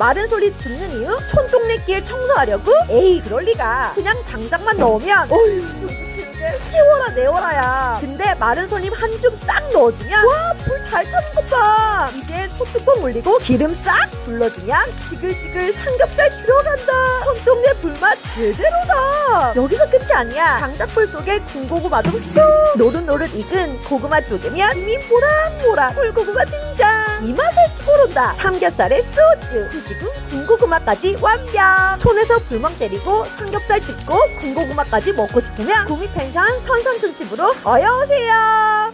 마른 솔잎 줍는 이유? 촌동네길 청소하려고? 에이 그럴리가. 그냥 장작만 넣으면 어휴 태워라 내워라야. 근데 마른 솔잎 한 줌 싹 넣어주면 와 불 잘 타는 것 봐. 이제 소뚜껑 올리고 기름 싹 둘러주면 지글지글 삼겹살 들어간다. 촌동네 불맛 제대로다. 여기서 끝이 아니야. 장작불 속에 군고구마도 쏙 노릇노릇 익은 고구마 쪼개면 이미 모락모락 꿀고구마 등장. 이 맛에 시골온다. 삼겹살에 소주 드시고 군고구마까지 완벽. 촌에서 불멍 때리고 삼겹살 뜯고 군고구마까지 먹고 싶으면 구미 펜션 선선촌집으로 어여오세요.